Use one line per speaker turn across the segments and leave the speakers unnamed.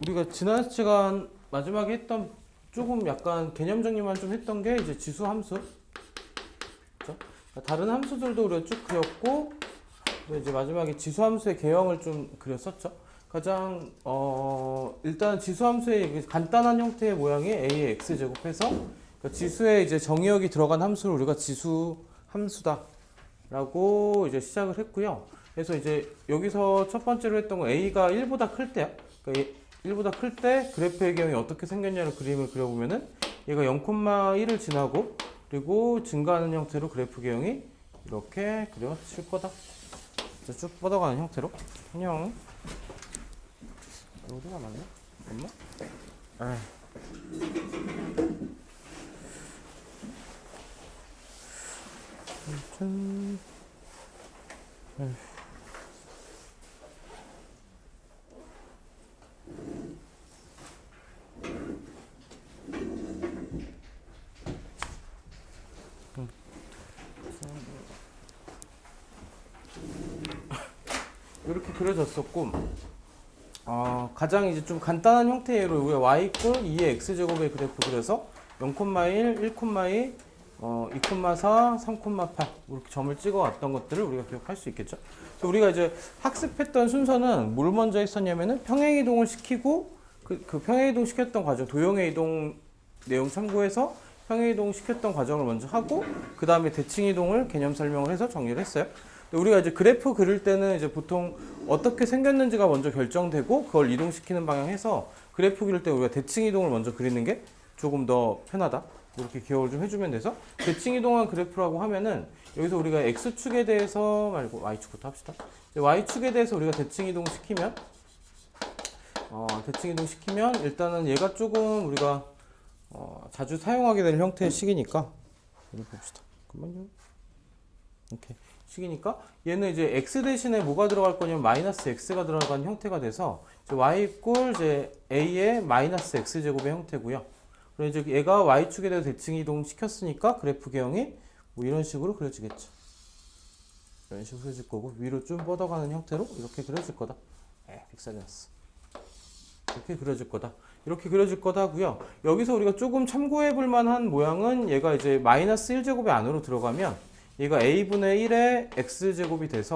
우리가 지난 시간 마지막에 했던 조금 약간 개념 정리만 좀 했던 게 이제 지수 함수. 그렇죠? 다른 함수들도 우리가 쭉 그렸고, 이제 마지막에 지수 함수의 개형을 좀 그렸었죠. 가장 일단 지수 함수의 간단한 형태의 모양이 a의 x 제곱해서 그러니까 지수에 이제 정의역이 들어간 함수를 우리가 지수 함수다라고 이제 시작을 했고요. 그래서 이제 여기서 첫 번째로 했던 건 a가 1보다 클 때요. 그러니까 1보다 클 때 그래프의 개형이 어떻게 생겼냐는 그림을 그려보면은 얘가 0,1을 지나고 그리고 증가하는 형태로 그래프 개형이 이렇게 그려질 거다. 쭉 뻗어가는 형태로. 안녕. 어디가 맞나? 엄마? 아. 이렇게 그려졌었고, 가장 이제 좀 간단한 형태로 우리가 y 이퀄 2의 x제곱의 그래프 그려서 0,1, 1,2, 2,4, 3,8 이렇게 점을 찍어 왔던 것들을 우리가 기억할 수 있겠죠. 우리가 이제 학습했던 순서는 뭘 먼저 했었냐면은 평행이동을 시키고 그 평행이동 시켰던 과정, 도형의 이동 내용 참고해서 평행이동 시켰던 과정을 먼저 하고 그 다음에 대칭이동을 개념 설명을 해서 정리를 했어요. 우리가 이제 그래프 그릴 때는 이제 보통 어떻게 생겼는지가 먼저 결정되고 그걸 이동시키는 방향에서 그래프 그릴 때 우리가 대칭 이동을 먼저 그리는 게 조금 더 편하다. 이렇게 기억을 좀 해주면 돼서 대칭 이동한 그래프라고 하면은 여기서 우리가 x축에 대해서 말고 y축부터 합시다. y축에 대해서 우리가 대칭 이동 시키면 일단은 얘가 조금 우리가 자주 사용하게 될 형태의 식이니까 여기 봅시다. 잠깐만요. 이렇게 식이니까 얘는 이제 x 대신에 뭐가 들어갈 거냐면 마이너스 x가 들어간 형태가 돼서 y 이꼴 이제 a의 마이너스 x 제곱의 형태고요. 그리고 이제 얘가 y축에 대해서 대칭 이동 시켰으니까 그래프 개형이 뭐 이런 식으로 그려지겠죠. 이런 식으로 그려질 거고 위로 좀 뻗어가는 형태로 이렇게 그려질 거다. 빅사이언스. 이렇게 그려질 거다. 이렇게 그려질 거다고요. 여기서 우리가 조금 참고해 볼 만한 모양은 얘가 이제 마이너스 1제곱의 안으로 들어가면 얘가 a분의 1의 x제곱이 돼서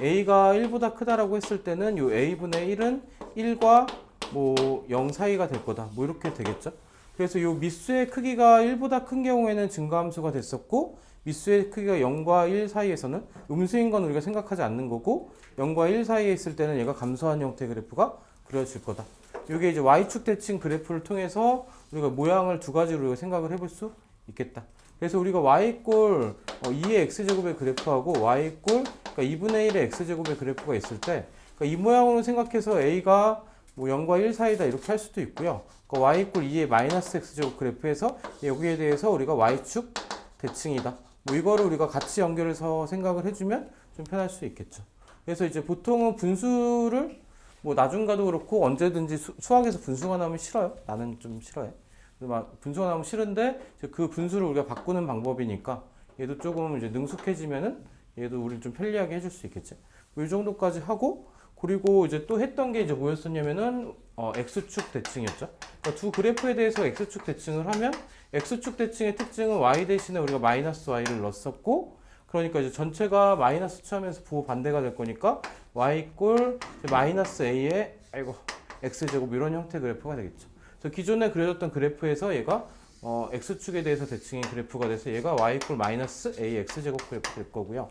a가 1보다 크다라고 했을 때는 요 a분의 1은 1과 뭐 0 사이가 될 거다. 뭐 이렇게 되겠죠. 그래서 요 밑수의 크기가 1보다 큰 경우에는 증가함수가 됐었고 밑수의 크기가 0과 1 사이에서는 음수인 건 우리가 생각하지 않는 거고 0과 1 사이에 있을 때는 얘가 감소한 형태의 그래프가 그려질 거다. 이게 이제 y축 대칭 그래프를 통해서 우리가 모양을 두 가지로 우리가 생각을 해볼 수 있겠다. 그래서 우리가 y 이꼴 2의 x제곱의 그래프하고 y 이꼴 그러니까 2분의 1의 x제곱의 그래프가 있을 때 그러니까 이 모양으로 생각해서 a가 뭐 0과 1 사이다 이렇게 할 수도 있고요. 그러니까 y 이꼴 2의 마이너스 x제곱 그래프에서 여기에 대해서 우리가 y축 대칭이다. 뭐 이거를 우리가 같이 연결해서 생각을 해주면 좀 편할 수 있겠죠. 그래서 이제 보통은 분수를 뭐 나중가도 그렇고 언제든지 수학에서 분수가 나오면 싫어요. 나는 좀 싫어해. 분수가 나오면 싫은데 그 분수를 우리가 바꾸는 방법이니까 얘도 조금 이제 능숙해지면은 얘도 우리를 좀 편리하게 해줄 수 있겠지. 뭐 이 정도까지 하고 그리고 이제 또 했던 게 이제 뭐였었냐면은 x축 대칭이었죠. 그러니까 두 그래프에 대해서 x축 대칭을 하면 x축 대칭의 특징은 y 대신에 우리가 마이너스 y를 넣었었고 그러니까 이제 전체가 마이너스 취하면서 부호 반대가 될 거니까 y 이꼴 마이너스 a의 x제곱 이런 형태 그래프가 되겠죠. 그래서 기존에 그려졌던 그래프에서 얘가 x축에 대해서 대칭의 그래프가 돼서 얘가 y 이꼴 마이너스 a x제곱 그래프 될 거고요.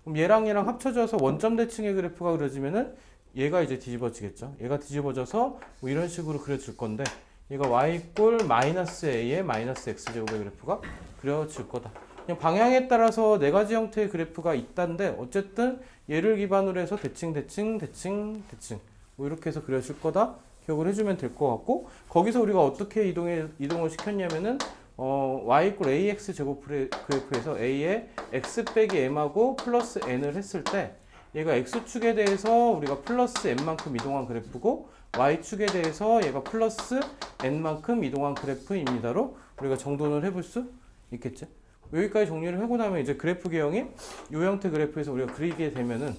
그럼 얘랑 합쳐져서 원점 대칭의 그래프가 그려지면은 얘가 이제 뒤집어지겠죠. 얘가 뒤집어져서 뭐 이런 식으로 그려질 건데 얘가 y 이꼴 마이너스 a의 마이너스 x제곱의 그래프가 그려질 거다. 그냥 방향에 따라서 네 가지 형태의 그래프가 있다는데 어쨌든 얘를 기반으로 해서 대칭 뭐 이렇게 해서 그려질 거다 기억을 해주면 될 것 같고 거기서 우리가 어떻게 이동을 시켰냐면은 y 이꼴 ax 제곱 그래프에서 a의 x 빼기 m하고 플러스 n을 했을 때 얘가 x축에 대해서 우리가 플러스 n만큼 이동한 그래프고 y축에 대해서 얘가 플러스 n만큼 이동한 그래프입니다로 우리가 정돈을 해볼 수 있겠지. 여기까지 정리를 하고 나면 이제 그래프 개형이 이 형태 그래프에서 우리가 그리게 되면은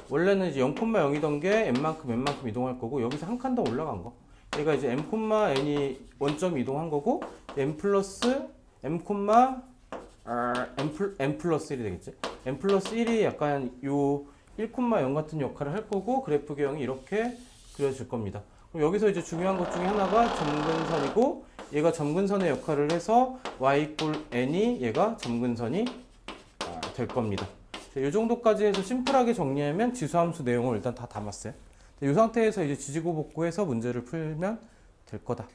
원래는 이제 0,0이던 게 n만큼 이동할 거고 여기서 한 칸 더 올라간 거. 얘가 이제 m,n이 원점 이동한 거고 n 플러스 m, n 플러스 1이 되겠지. n 플러스 1이 약간 요 1,0 같은 역할을 할 거고 그래프 개형이 이렇게 그려질 겁니다. 그럼 여기서 이제 중요한 것 중에 하나가 점근선이고 얘가 점근선의 역할을 해서 y 이퀄 n이 얘가 점근선이 될 겁니다. 이 정도까지 해서 심플하게 정리하면 지수함수 내용을 일단 다 담았어요. 이 상태에서 이제 지지고 복구해서 문제를 풀면 될 거다.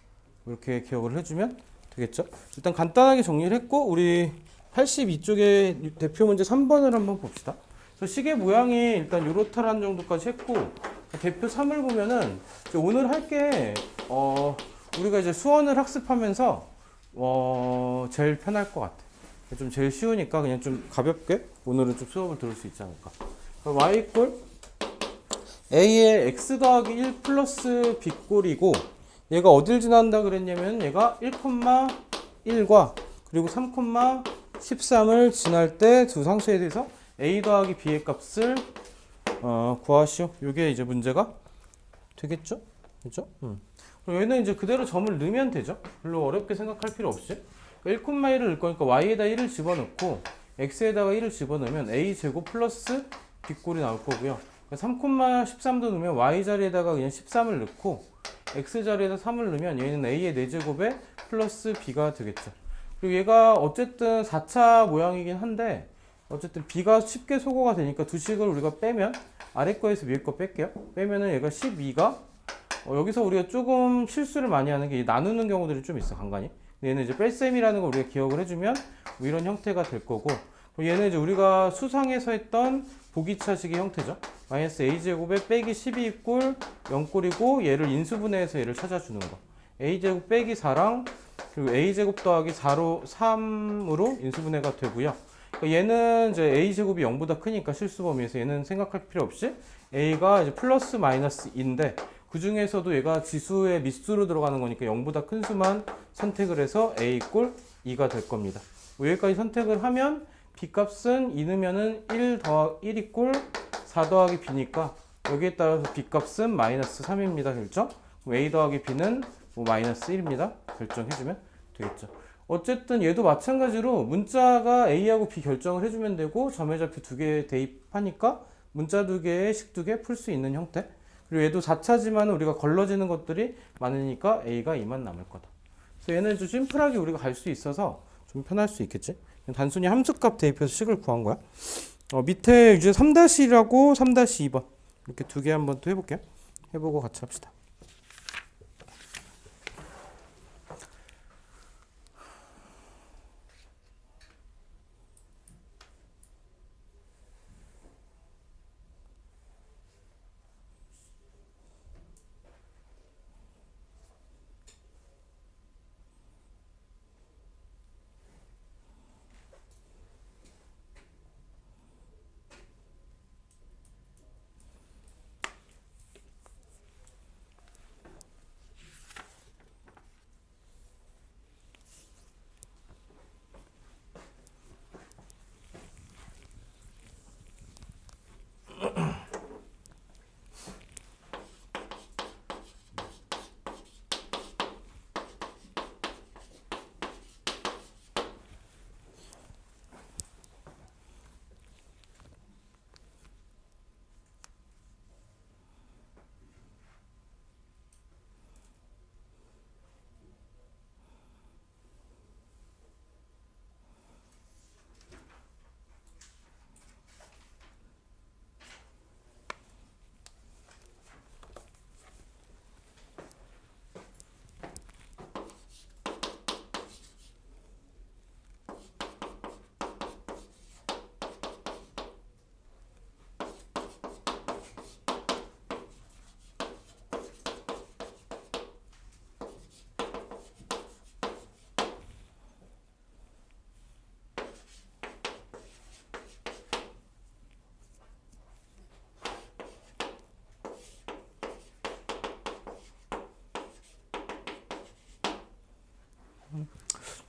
이렇게 기억을 해주면 되겠죠. 일단 간단하게 정리를 했고 우리 82쪽에 대표 문제 3번을 한번 봅시다. 그래서 시계 모양이 일단 요렇다라는 정도까지 했고 대표 3을 보면은 오늘 할게 우리가 이제 수원을 학습하면서 제일 편할 것 같아. 좀 제일 쉬우니까 그냥 좀 가볍게 오늘은 좀 수업을 들을 수 있지 않을까. y 이퀄 a의 x 더하기 1 플러스 b 꼴이고 얘가 어딜 지난다 그랬냐면 얘가 1,1과 그리고 3,13을 지날 때 두 상수에 대해서 a 더하기 b의 값을 구하시오. 이게 이제 문제가 되겠죠? 그죠? 그럼 얘는 이제 그대로 점을 넣으면 되죠? 별로 어렵게 생각할 필요 없이. 1,1을 넣을 거니까 y에다 1을 집어넣고 x에다가 1을 집어넣으면 a제곱 플러스 b꼴이 나올 거고요. 3,13도 넣으면 y 자리에다가 그냥 13을 넣고 x 자리에다 3을 넣으면 얘는 a의 4제곱에 플러스 b가 되겠죠. 그리고 얘가 어쨌든 4차 모양이긴 한데 어쨌든 b가 쉽게 소거가 되니까 두 식을 우리가 빼면 아래 거에서 위에 거 뺄게요. 빼면은 얘가 12가 여기서 우리가 조금 실수를 많이 하는 게 나누는 경우들이 좀 있어 간간히. 얘는 이제 뺄셈이라는 걸 우리가 기억을 해주면 뭐 이런 형태가 될 거고 얘는 이제 우리가 수상에서 했던 보기차식의 형태죠. 마이너스 a제곱에 빼기 12 이꼴 0꼴이고 얘를 인수분해해서 얘를 찾아주는 거. a제곱 빼기 4랑 그리고 a제곱 더하기 4로 3으로 인수분해가 되고요. 그러니까 얘는 이제 a제곱이 0보다 크니까 실수 범위에서 얘는 생각할 필요 없이 a가 이제 플러스 마이너스인데 그 중에서도 얘가 지수의 밑수로 들어가는 거니까 0보다 큰 수만 선택을 해서 a 이꼴 2가 될 겁니다. 여기까지 선택을 하면 b 값은 2 넣으면은 1 이꼴 4 더하기 b니까 여기에 따라서 b 값은 마이너스 3입니다. 결정. a 더하기 b는 뭐 마이너스 1입니다. 결정해주면 되겠죠. 어쨌든 얘도 마찬가지로 문자가 a하고 b 결정을 해주면 되고 점의 좌표 두 개 대입하니까 문자 두 개에 식 두 개 풀 수 있는 형태. 그리고 얘도 4차지만 우리가 걸러지는 것들이 많으니까 a가 2만 남을 거다. 그래서 얘는 좀 심플하게 우리가 갈 수 있어서 좀 편할 수 있겠지. 단순히 함수값 대입해서 식을 구한 거야. 밑에 이제 3-1하고 3-2번 이렇게 두 개 한번 또 해볼게요. 해보고 같이 합시다.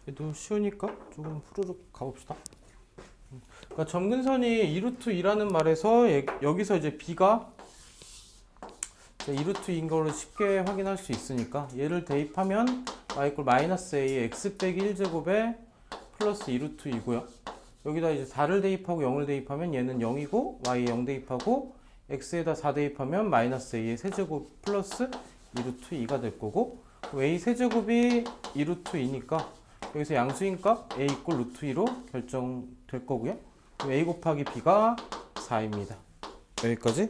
얘도 쉬우니까 조금 후루룩 가봅시다. 그러니까 점근선이 2루트 2라는 말에서 여기서 이제 b가 2루트 2인 걸로 쉽게 확인할 수 있으니까 얘를 대입하면 y 이퀄 마이너스 a x 빼기 1제곱에 플러스 2루트 2고요. 여기다 이제 4를 대입하고 0을 대입하면 얘는 0이고 y에 0 대입하고 x에다 4 대입하면 마이너스 a의 세제곱 플러스 2루트 2가 될 거고, a 세제곱이 2루트 2니까 여기서 양수인 값 a 이꼴 루트 2로 결정될 거고요. a 곱하기 b가 4입니다. 여기까지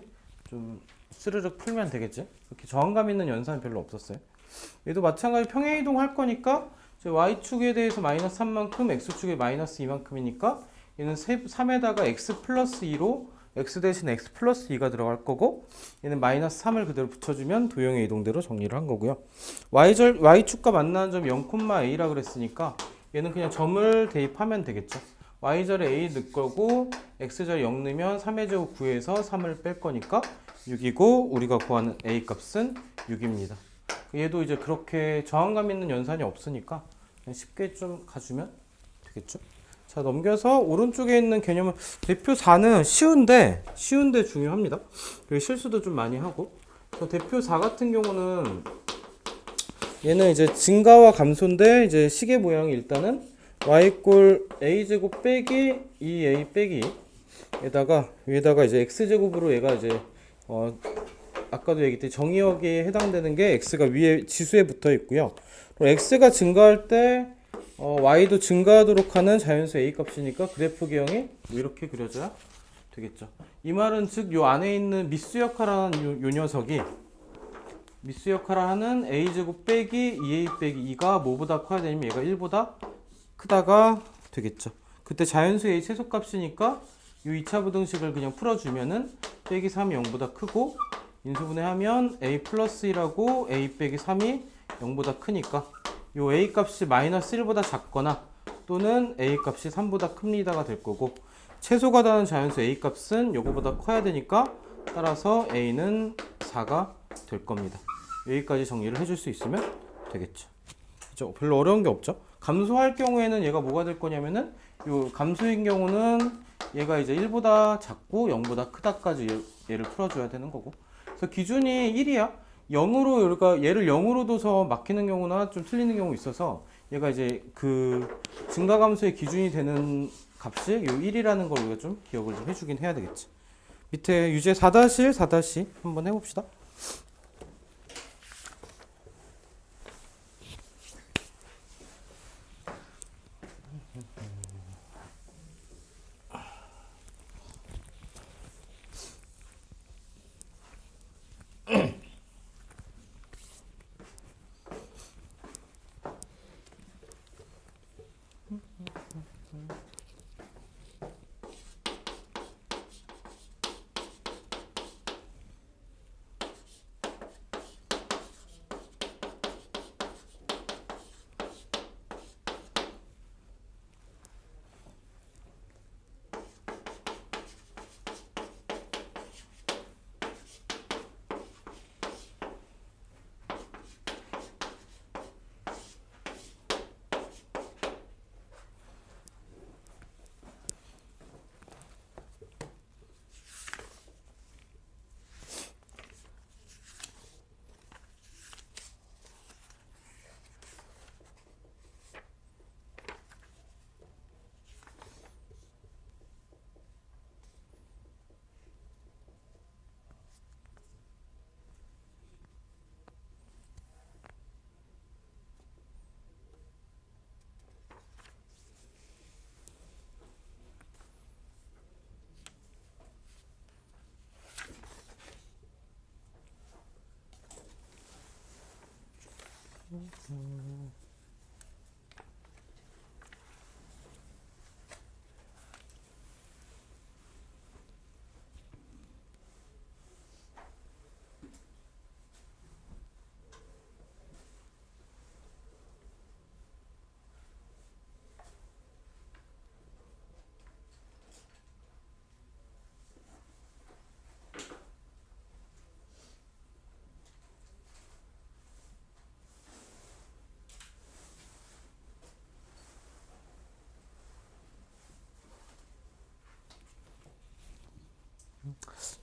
좀 스르륵 풀면 되겠지? 그렇게 저항감 있는 연산은 별로 없었어요. 얘도 마찬가지 평행이동 할 거니까 y축에 대해서 마이너스 3만큼 x축에 마이너스 2만큼이니까 얘는 3에다가 x 플러스 2로 x 대신 x 플러스 2가 들어갈 거고, 얘는 마이너스 3을 그대로 붙여주면 도형의 이동대로 정리를 한 거고요. y축과 만나는 점이 0,a라 그랬으니까 얘는 그냥 점을 대입하면 되겠죠. y절에 a 넣을 거고 x절에 0 넣으면 3의 제곱 9에서 3을 뺄 거니까 6이고, 우리가 구하는 a 값은 6입니다. 얘도 이제 그렇게 저항감 있는 연산이 없으니까 그냥 쉽게 좀 가주면 되겠죠. 자, 넘겨서 오른쪽에 있는 개념은 대표 4는 쉬운데 중요합니다. 그리고 실수도 좀 많이 하고. 대표 4 같은 경우는 얘는 이제 증가와 감소인데 이제 시계 모양이 일단은 y 꼴 a 제곱 빼기 2a 빼기 위에다가 이제 x 제곱으로 얘가 이제 아까도 얘기했듯이 정의역에 해당되는 게 x가 위에 지수에 붙어 있고요. 그리고 x가 증가할 때 y도 증가하도록 하는 자연수 a 값이니까 그래프 기형이 뭐 이렇게 그려져야 되겠죠. 이 말은 즉 요 안에 있는 미수 역할하는 요 녀석이 미수 역할을 하는 a제곱 빼기 2a 빼기 2가 뭐보다 커야 되냐면 얘가 1보다 크다가 되겠죠. 그때 자연수 a 최소값이니까 이 2차 부등식을 그냥 풀어주면은 빼기 3이 0보다 크고, 인수분해하면 a 플러스 1하고 a 빼기 3이 0보다 크니까 요 a 값이 마이너스 1보다 작거나 또는 a 값이 3보다 큽니다가 될 거고, 최소가 다는 자연수 a 값은 요거보다 커야 되니까 따라서 a는 4가 될 겁니다. 여기까지 정리를 해줄 수 있으면 되겠죠. 그죠? 별로 어려운 게 없죠. 감소할 경우에는 얘가 뭐가 될 거냐면은 요 감소인 경우는 얘가 이제 1보다 작고 0보다 크다까지 얘를 풀어줘야 되는 거고. 그래서 기준이 1이야. 0으로 얘를 0으로 둬서 막히는 경우나 좀 틀리는 경우 있어서 얘가 이제 그 증가 감소의 기준이 되는 값이 요 1이라는 걸 우리가 좀 기억을 좀 해주긴 해야 되겠지. 밑에 유제 4-1, 4- 한번 해봅시다.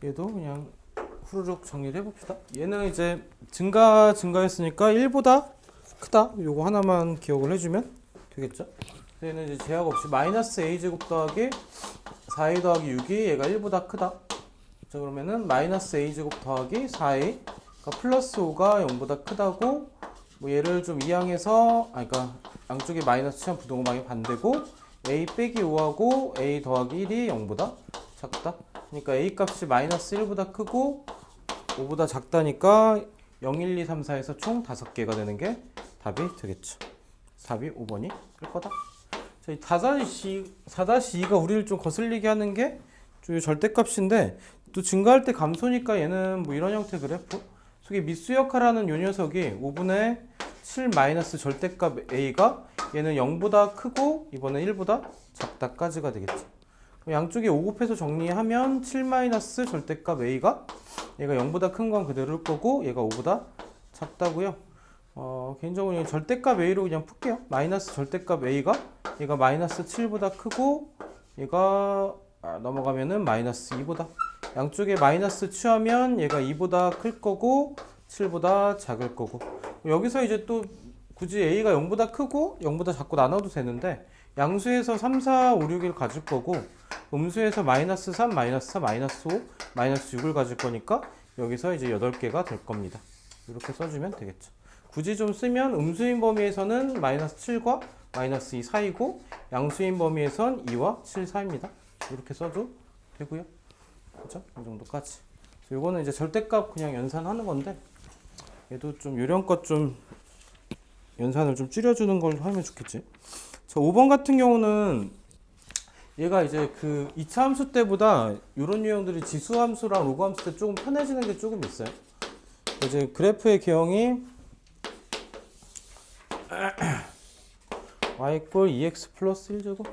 얘도 그냥 후루룩 정리를 해봅시다. 얘는 이제 증가했으니까 1보다 크다. 요거 하나만 기억을 해주면 되겠죠? 얘는 이제 제약 없이 마이너스 a제곱 더하기 4a 더하기 6이 얘가 1보다 크다. 자, 그러면은 마이너스 a제곱 더하기 4a 그러니까 플러스 5가 0보다 크다고 뭐 얘를 좀 이항해서 그러니까 양쪽이 마이너스 치면 부동방이 반대고 a 빼기 5하고 a 더하기 1이 0보다 작다. 그러니까 a 값이 마이너스 1보다 크고 5보다 작다니까 0, 1, 2, 3, 4에서 총 5개가 되는 게 답이 되겠죠. 답이 5번이 될 거다. 자, 이 4-2가 우리를 좀 거슬리게 하는 게 절대값인데 또 증가할 때 감소니까 얘는 뭐 이런 형태 그래프 속에 미수역하라는 요 녀석이 5분의 7 마이너스 절대값 a가 얘는 0보다 크고 이번에 1보다 작다까지가 되겠죠. 양쪽에 5 곱해서 정리하면 7 마이너스 절대값 a가 얘가 0보다 큰 건 그대로일 거고 얘가 5보다 작다고요. 개인적으로 절대값 a로 그냥 풀게요. 마이너스 절대값 a가 얘가 마이너스 7보다 크고 얘가 넘어가면은 마이너스 2보다 양쪽에 마이너스 취하면 얘가 2보다 클 거고 7보다 작을 거고 여기서 이제 또 굳이 a가 0보다 크고 0보다 작고 나눠도 되는데 양수에서 3, 4, 5, 6을 가질 거고 음수에서 마이너스 3, 마이너스 4, 마이너스 5, 마이너스 6을 가질 거니까 여기서 이제 8개가 될 겁니다. 이렇게 써주면 되겠죠. 굳이 좀 쓰면 음수인 범위에서는 마이너스 7과 마이너스 2 사이고 양수인 범위에선 2와 7 사이입니다. 이렇게 써도 되고요. 그렇죠? 이 정도까지. 이거는 이제 절대값 그냥 연산하는 건데 얘도 좀 요령껏 좀 연산을 좀 줄여주는 걸 하면 좋겠지. 자, 5번 같은 경우는 얘가 이제 그 2차 함수 때보다 이런 유형들이 지수 함수랑 로그 함수 때 조금 편해지는 게 조금 있어요. 이제 그래프의 개형이 y = 2x 플러스 1제곱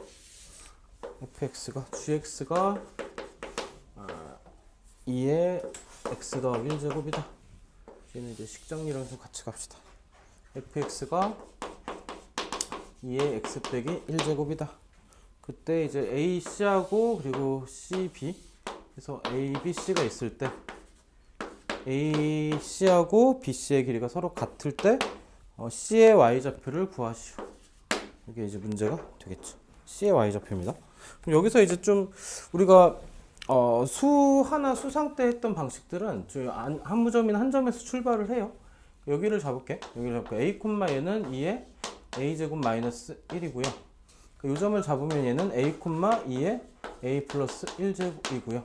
gx가 2의 x 더하기 1제곱이다. 얘는 이제 식정리랑 좀 같이 갑시다. fx가 2의 x 빼기 1제곱이다. 그때 이제 AC하고 그리고 CB 그래서 A, B, C가 있을 때 AC하고 BC의 길이가 서로 같을 때 C의 Y좌표를 구하시오. 이게 이제 문제가 되겠죠. C의 Y좌표입니다. 그럼 여기서 이제 좀 우리가 수하나 수상 때 했던 방식들은 한무점이나 한 점에서 출발을 해요. 여기를 잡을게. 여기를 잡을게. A, 얘는 2의 A제곱 마이너스 1이고요. 이 점을 잡으면 얘는 A, 2의 A 플러스 1제곱이고요.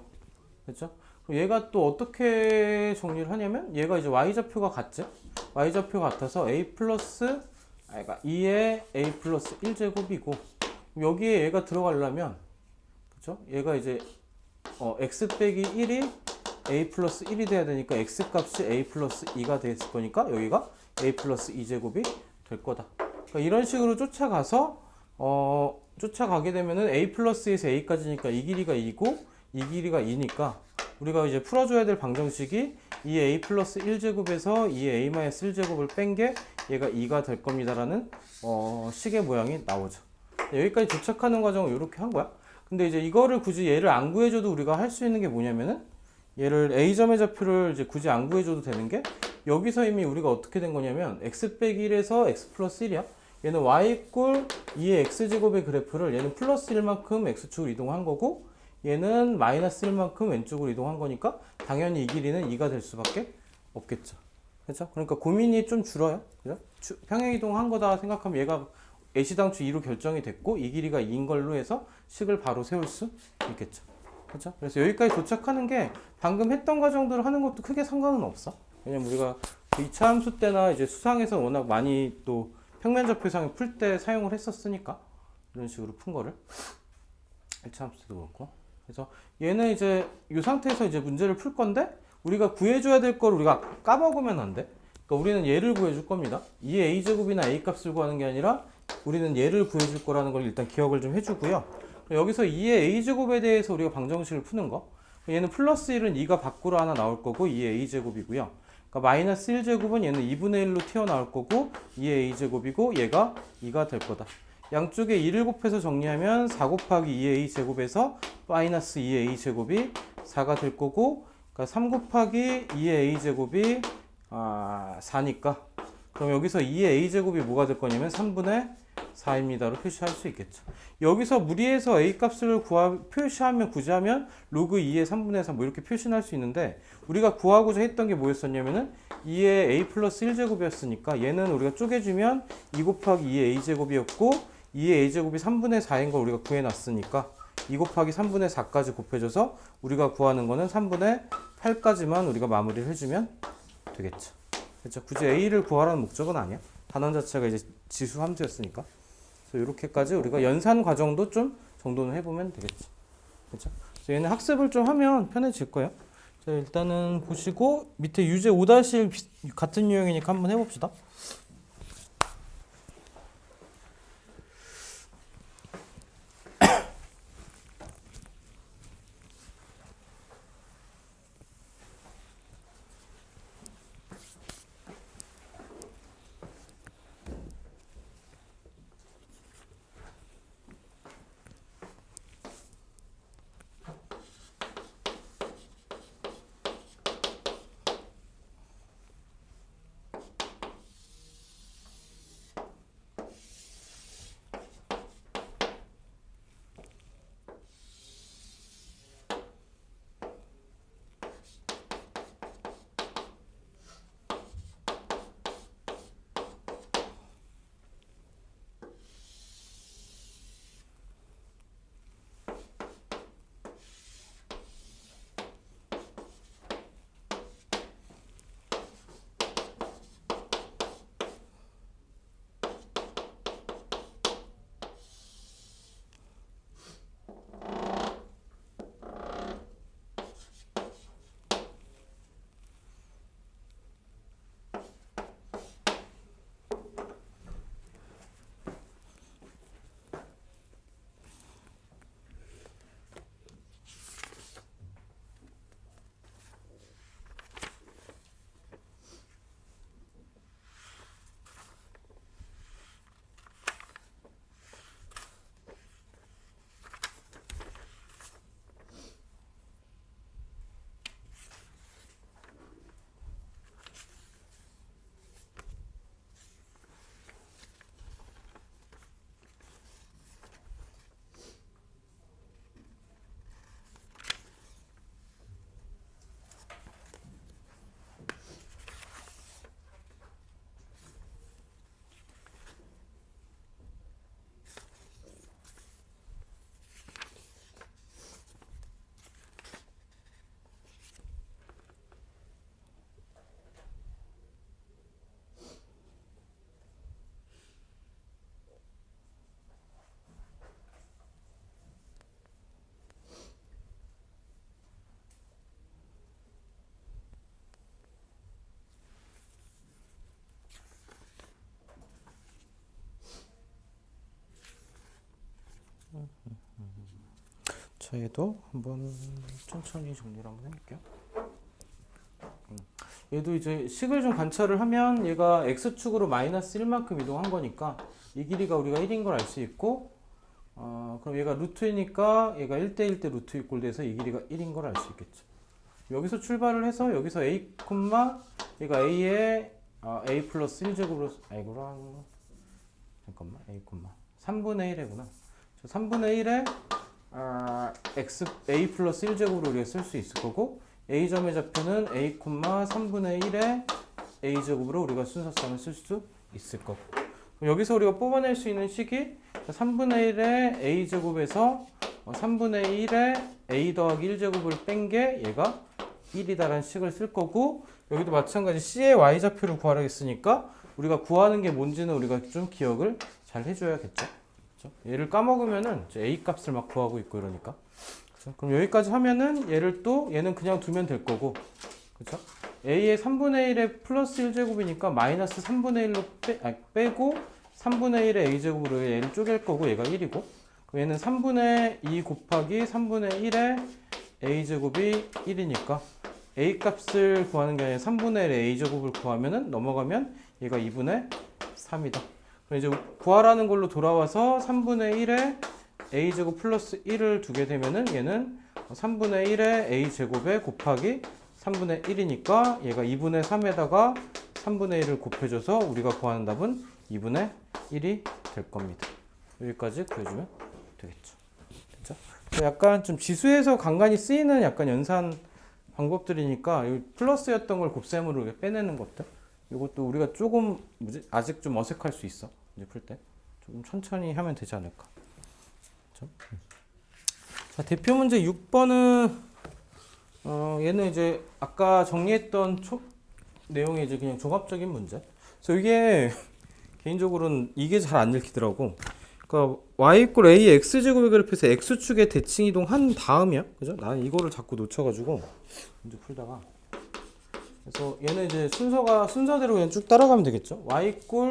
그렇죠? 얘가 또 어떻게 정리를 하냐면 얘가 이제 Y좌표가 같지? Y좌표가 같아서 A 플러스 그러니까 2의 A 플러스 1제곱이고 여기에 얘가 들어가려면 그렇죠? 얘가 이제 x 빼기 1이 A 플러스 1이 돼야 되니까 x 값이 A 플러스 2가 됐을 거니까 여기가 A 플러스 2제곱이 될 거다. 그러니까 이런 식으로 쫓아가게 되면은 A 플러스에서 A까지니까 이 길이가 2고 이 길이가 2니까 우리가 이제 풀어줘야 될 방정식이 2의 A 플러스 1제곱에서 2의 A 마이너스 1제곱을 뺀 게 얘가 2가 될 겁니다라는 식의 모양이 나오죠. 여기까지 도착하는 과정을 이렇게 한 거야. 근데 이제 이거를 굳이 얘를 안 구해줘도 우리가 할 수 있는 게 뭐냐면은 얘를 A점의 좌표를 이제 굳이 안 구해줘도 되는 게 여기서 이미 우리가 어떻게 된 거냐면 x 빼기 1에서 x 플러스 1이야. 얘는 y = 2의 x제곱의 그래프를 얘는 플러스 1만큼 x축으로 이동한 거고 얘는 마이너스 1만큼 왼쪽으로 이동한 거니까 당연히 이 길이는 2가 될 수밖에 없겠죠. 그렇죠? 그러니까 고민이 좀 줄어요. 그죠? 평행 이동한 거다 생각하면 얘가 A시당초 2로 결정이 됐고 이 길이가 2인 걸로 해서 식을 바로 세울 수 있겠죠. 그렇죠? 그래서 여기까지 도착하는 게 방금 했던 과정들을 하는 것도 크게 상관은 없어. 왜냐면 우리가 2차 함수 때나 이제 수상에서 워낙 많이 또 평면좌표상을 풀 때 사용을 했었으니까 이런 식으로 푼 거를 1차 함수 때도 그렇고 그래서 얘는 이제 이 상태에서 이제 문제를 풀 건데 우리가 구해줘야 될 걸 우리가 까먹으면 안 돼. 그러니까 우리는 얘를 구해줄 겁니다. 2의 a제곱이나 a 값을 구하는 게 아니라 우리는 얘를 구해줄 거라는 걸 일단 기억을 좀 해주고요. 여기서 2의 a제곱에 대해서 우리가 방정식을 푸는 거 얘는 플러스 1은 2가 밖으로 하나 나올 거고 2의 a제곱이고요. 그러니까 마이너스 1제곱은 얘는 2분의 1로 튀어나올 거고 2의 a제곱이고 얘가 2가 될 거다. 양쪽에 2를 곱해서 정리하면 4 곱하기 2의 a제곱에서 마이너스 2의 a제곱이 4가 될 거고, 그러니까 3 곱하기 2의 a제곱이 4니까 그럼 여기서 2의 a제곱이 뭐가 될 거냐면 3분의 4입니다로 표시할 수 있겠죠. 여기서 무리해서 a 값을 표시하면 굳이 하면 로그 2의 3분의 4 뭐 이렇게 표시할 수 있는데, 우리가 구하고자 했던 게 뭐였었냐면은 2의 a 플러스 1제곱이었으니까 얘는 우리가 쪼개주면 2 곱하기 2의 a제곱이었고 2의 a제곱이 3분의 4인 걸 우리가 구해놨으니까 2 곱하기 3분의 4까지 곱해줘서 우리가 구하는 거는 3분의 8까지만 우리가 마무리를 해주면 되겠죠. 그렇죠? 굳이 a를 구하라는 목적은 아니야. 단원 자체가 이제 지수 함수였으니까. 그래서 이렇게까지 우리가 연산 과정도 좀 정도는 해보면 되겠지. 그렇죠? 그래서 얘는 학습을 좀 하면 편해질 거예요. 자, 일단은 보시고 밑에 유제 5-1 같은 유형이니까 한번 해봅시다. 자, 얘도 한번 천천히 정리를 한번 해볼게요. 얘도 이제 식을 좀 관찰을 하면 얘가 x축으로 마이너스 1만큼 이동한 거니까 이 길이가 우리가 1인 걸 알 수 있고, 그럼 얘가 루트이니까 얘가 1대1 대 루트 이꼴 돼서 이 길이가 1인 걸 알 수 있겠죠. 여기서 출발을 해서 여기서 a, 얘가 a에 a 플러스 1제곱으로 잠깐만 a, 3분의 1이구나. 3분의 1에 a 플러스 1제곱으로 우리가 쓸 수 있을 거고, a점의 좌표는 a, 3분의 1에 a제곱으로 우리가 순서쌍을 쓸 수 있을 거고, 여기서 우리가 뽑아낼 수 있는 식이 3분의 1에 a제곱에서 3분의 1에 a 더하기 1제곱을 뺀 게 얘가 1이다라는 식을 쓸 거고, 여기도 마찬가지 c의 y좌표를 구하라 했으니까 우리가 구하는 게 뭔지는 우리가 좀 기억을 잘 해줘야겠죠. 그렇죠? 얘를 까먹으면은 a 값을 막 구하고 있고 이러니까. 그렇죠? 그럼 여기까지 하면은 얘는 그냥 두면 될 거고, 그렇죠? a의 3분의 1에 플러스 1제곱이니까 마이너스 3분의 1로 빼고 3분의 1의 a제곱으로 얘를 쪼갤 거고, 얘가 1이고, 그럼 얘는 3분의 2 곱하기 3분의 1의 a제곱이 1이니까 a 값을 구하는 게 아니라 3분의 1의 a제곱을 구하면은 넘어가면 얘가 2분의 3이다. 그럼 이제 구하라는 걸로 돌아와서 3분의 1에 a제곱 플러스 1을 두게 되면은 얘는 3분의 1에 a 제곱에 곱하기 3분의 1이니까 얘가 2분의 3에다가 3분의 1을 곱해줘서 우리가 구하는 답은 2분의 1이 될 겁니다. 여기까지 구해주면 되겠죠. 그렇죠? 약간 좀 지수에서 간간히 쓰이는 약간 연산 방법들이니까 플러스였던 걸 곱셈으로 빼내는 것들, 이것도 우리가 조금 아직 좀 어색할 수 있어. 이제 풀 때 조금 천천히 하면 되지 않을까. 그렇죠? 자, 대표 문제 6번은 얘는 이제 아까 정리했던 내용이 이제 그냥 종합적인 문제. 그래서 이게 개인적으로는 이게 잘 안 읽히더라고. 그러니까 y 이퀄 a x제곱의 그래프에서 x축에 대칭 이동한 다음이야. 그죠? 나는 이거를 자꾸 놓쳐가지고 문제 풀다가. 그래서 얘는 이제 순서대로 그냥 쭉 따라가면 되겠죠. y 이퀄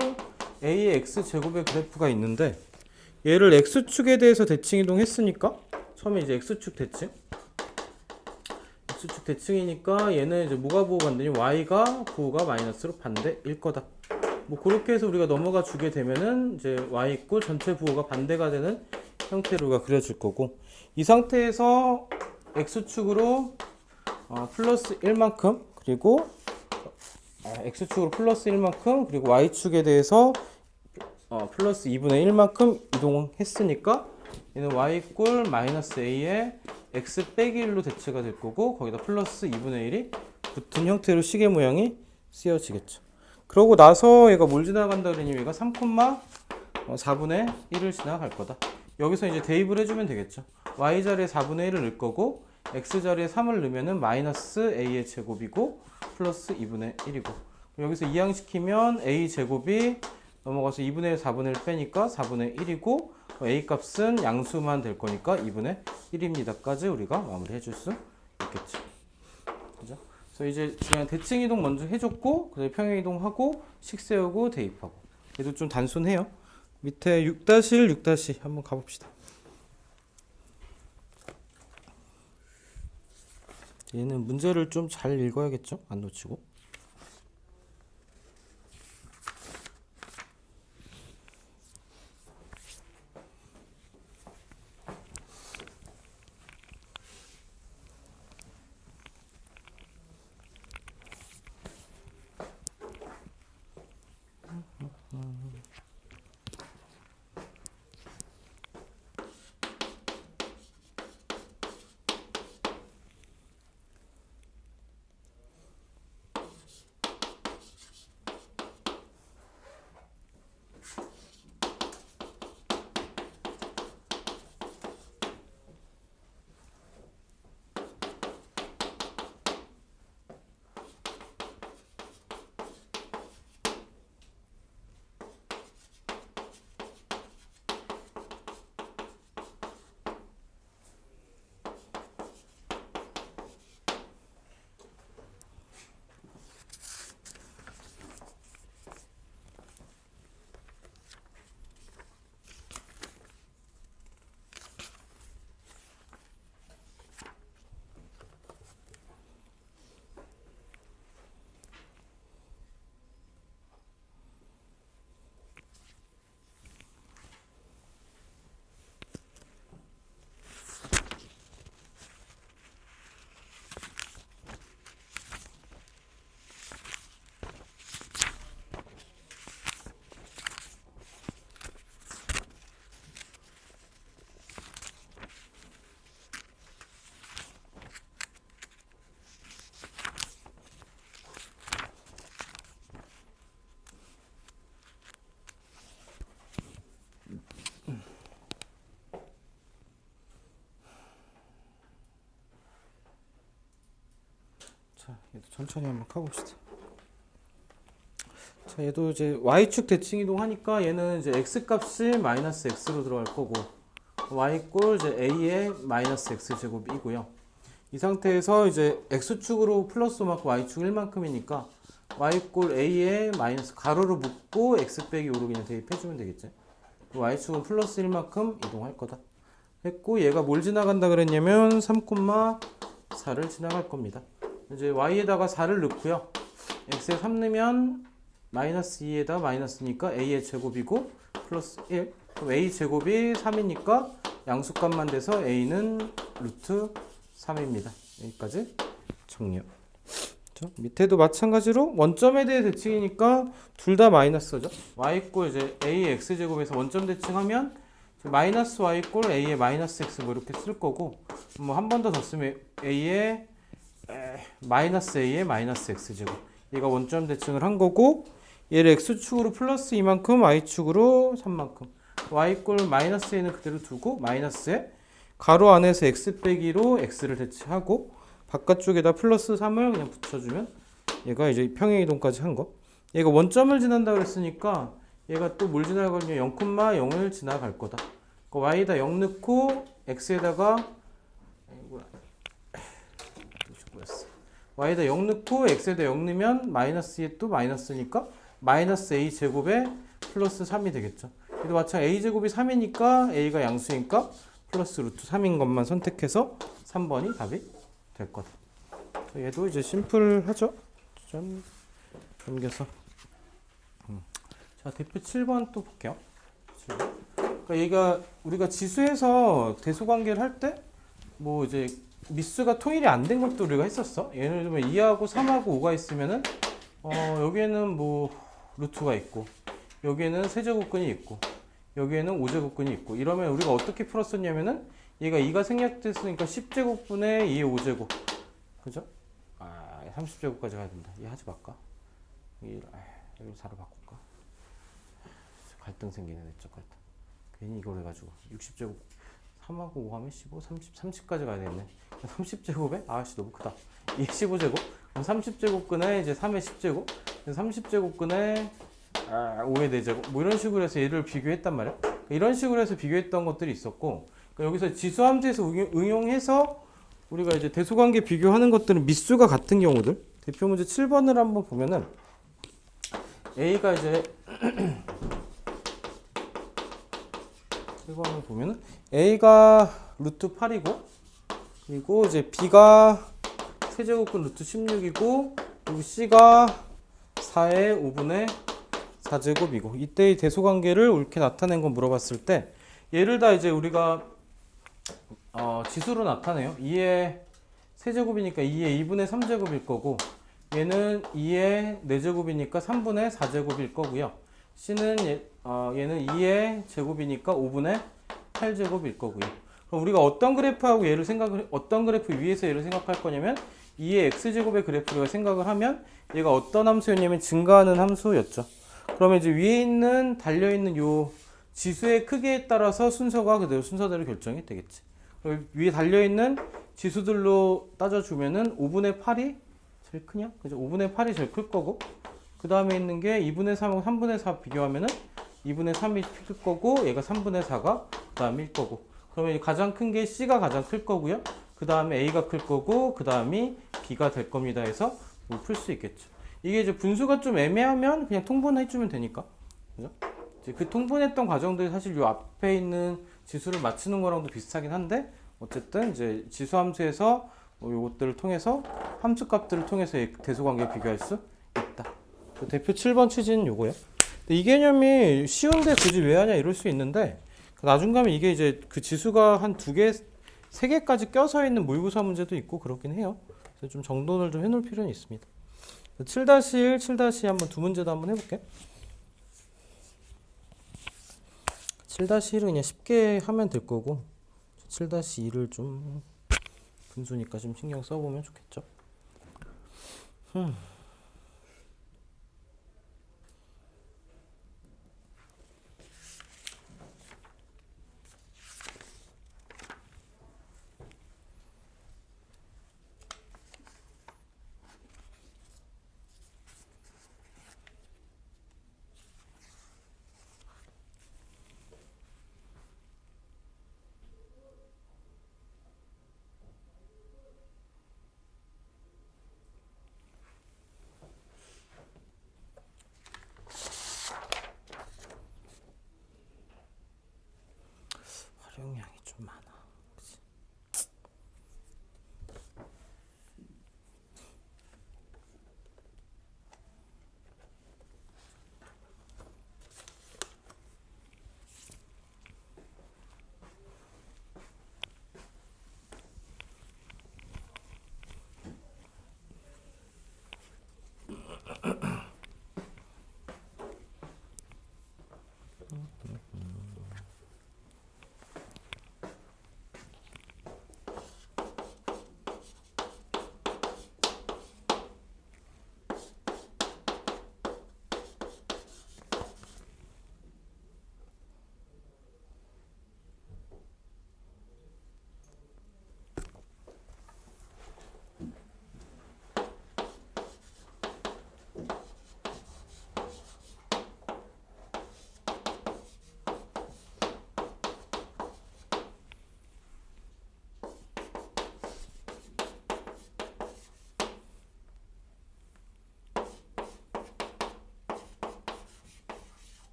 a x제곱의 그래프가 있는데 얘를 x축에 대해서 대칭 이동했으니까 처음에 이제 x축 대칭이니까 얘는 이제 뭐가 부호 반대니 y가 부호가 마이너스로 반대일 거다. 뭐 그렇게 해서 우리가 넘어가 주게 되면은 이제 y 이퀄 전체 부호가 반대가 되는 형태로가 그려질 거고, 이 상태에서 x축으로 플러스 1만큼 그리고 x축으로 플러스 1만큼 그리고 y축에 대해서 플러스 2분의 1만큼 이동했으니까 얘는 y 이퀄 마이너스 a에 x 빼기 1로 대체가 될 거고, 거기다 플러스 2분의 1이 붙은 형태로 시계 모양이 쓰여지겠죠. 그러고 나서 얘가 뭘 지나간다 그러니 얘가 3,4분의 1을 지나갈 거다. 여기서 이제 대입을 해주면 되겠죠. y 자리에 4분의 1을 넣을 거고 x 자리에 3을 넣으면은 마이너스 a의 제곱이고 플러스 2분의 1이고, 여기서 이항시키면 a 제곱이 넘어가서 2분의 1, 4분의 1 빼니까 4분의 1이고 a 값은 양수만 될 거니까 2분의 1입니다까지 우리가 마무리 해줄 수 있겠죠. 그죠? 그래서 이제 그냥 대칭 이동 먼저 해줬고, 그다음에 평행 이동하고 식 세우고 대입하고. 얘도 좀 단순해요. 밑에 6-1, 6- 한번 가봅시다. 얘는 문제를 좀 잘 읽어야겠죠? 안 놓치고. 자, 얘도 천천히 한번 가봅시다. 자, 얘도 이제 y축 대칭 이동하니까 얘는 이제 x 값이 마이너스 x로 들어갈 거고, y 이퀄 이제 a의 마이너스 x 제곱이고요. 이 상태에서 이제 x축으로 플러스 만큼 y축 1만큼이니까 y 이퀄 a의 마이너스 가로로 묶고 x 빼기 5로 그냥 대입해주면 되겠지. y축은 플러스 1만큼 이동할 거다 했고, 얘가 뭘 지나간다 그랬냐면 3,4를 지나갈 겁니다. 이제 y에다가 4를 넣고요. x에 3 넣으면 마이너스 2에다 마이너스니까 a의 제곱이고 플러스 1. 그럼 a 제곱이 3이니까 양수값만 돼서 a는 루트 3입니다. 여기까지 정리요. 밑에도 마찬가지로 원점에 대해 대칭이니까 둘 다 마이너스죠. y 이꼴 이제 a x제곱에서 원점 대칭하면 마이너스 y 이꼴 a의 마이너스 x 뭐 이렇게 쓸 거고, 뭐 한 번 더 쓰면 a의 마이너스 a의 마이너스 x제곱, 얘가 원점 대칭을 한 거고, 얘를 x축으로 플러스 2만큼 y축으로 3만큼, y 이꼴 마이너스 a는 그대로 두고 마이너스에 가로 안에서 x 빼기로 x를 대칭하고 바깥쪽에다 플러스 3을 그냥 붙여주면 얘가 이제 평행이동까지 한 거. 얘가 원점을 지난다 그랬으니까 얘가 또 뭘 지나가거든요. 0,0을 지나갈 거다. y에다 0 넣고 x에다가 y에다 0 넣고 x에다 0 넣으면 마이너스에 또 마이너스니까 마이너스 a 제곱에 플러스 3이 되겠죠. 그래도 마찬가지 a 제곱이 3이니까 a가 양수니까 플러스 루트 3인 것만 선택해서 3번이 답이 될 거다. 얘도 이제 심플하죠? 좀 넘겨서. 자, 대표 7번 또 볼게요. 7번. 그러니까 얘가 우리가 지수에서 대수 관계를 할 때 뭐 이제 미수가 통일이 안 된 것도 우리가 했었어. 예를 들면 2하고 3하고 5가 있으면은 여기에는 뭐 루트가 있고, 여기에는 세제곱근이 있고, 여기에는 5제곱근이 있고, 이러면 우리가 어떻게 풀었었냐면은 얘가 2가 생략됐으니까 10제곱분의 2의 5제곱, 그죠? 30제곱까지 가야 된다. 얘 하지 말까? 여기로 4로 바꿀까? 갈등 생기네, 내적 갈등. 괜히 이걸 해가지고 60제곱 3하고 5 하면 15, 30까지 가야 되겠네. 30제곱에 아씨 너무 크다. 15제곱. 그럼 30제곱근에 이제 3의 10제곱, 30제곱근에 5의 4제곱, 뭐 이런 식으로 해서 얘를 비교했단 말이야. 이런 식으로 해서 비교했던 것들이 있었고, 여기서 지수함수에서 응용해서 우리가 이제 대소관계 비교하는 것들은 미수가 같은 경우들. 대표 문제 7번을 한번 보면은 A가 이제 7번을 보면은 A가 루트 8이고, 그리고 이제 B가 세제곱근 루트 16이고, 그리고 C가 4의 5분의 4제곱이고, 이때의 대소관계를 옳게 나타낸 건 물어봤을 때 얘를 다 이제 우리가 지수로 나타내요. 2의 세제곱이니까 2의 2분의 3제곱일 거고, 얘는 2의 4제곱이니까 3분의 4제곱일 거고요. C는 얘는 2의 제곱이니까 5분의 8제곱일 거고요. 그럼 우리가 어떤 그래프하고 얘를 어떤 그래프 위에서 얘를 생각할 거냐면 2의 x제곱의 그래프를 생각을 하면 얘가 어떤 함수였냐면 증가하는 함수였죠. 그러면 이제 위에 있는 달려있는 요 지수의 크기에 따라서 순서가 그대로 순서대로 결정이 되겠지. 위에 달려있는 지수들로 따져주면은 5분의 8이 제일 크냐? 그죠? 5분의 8이 제일 클 거고, 그 다음에 있는 게 2분의 3하고 3분의 4 비교하면은 2분의 3이 클 거고, 얘가 3분의 4가 그 다음에 1 거고, 그러면 가장 큰 게 C가 가장 클 거고요. 그 다음에 A가 클 거고, 그 다음이 B가 될 겁니다 해서 풀 수 있겠죠. 이게 이제 분수가 좀 애매하면 그냥 통분해주면 되니까. 그죠? 이제 그 통분했던 과정들이 사실 요 앞에 있는 지수를 맞추는 거랑도 비슷하긴 한데, 어쨌든 이제 지수 함수에서 요것들을 통해서 함수 값들을 통해서 대소관계 비교할 수 있다. 대표 7번 취지는 요거예요. 근데 이 개념이 쉬운데 굳이 왜 하냐 이럴 수 있는데, 나중 가면 이게 이제 그 지수가 한 2개, 3개까지 껴서 있는 모의고사 문제도 있고 그렇긴 해요. 그래서 좀 정돈을 좀 해놓을 필요는 있습니다. 7-1, 7- 한번 두 문제도 한번 해볼게. 7-1은 그냥 쉽게 하면 될 거고, 7-2를 좀 분수니까 좀 신경 써보면 좋겠죠.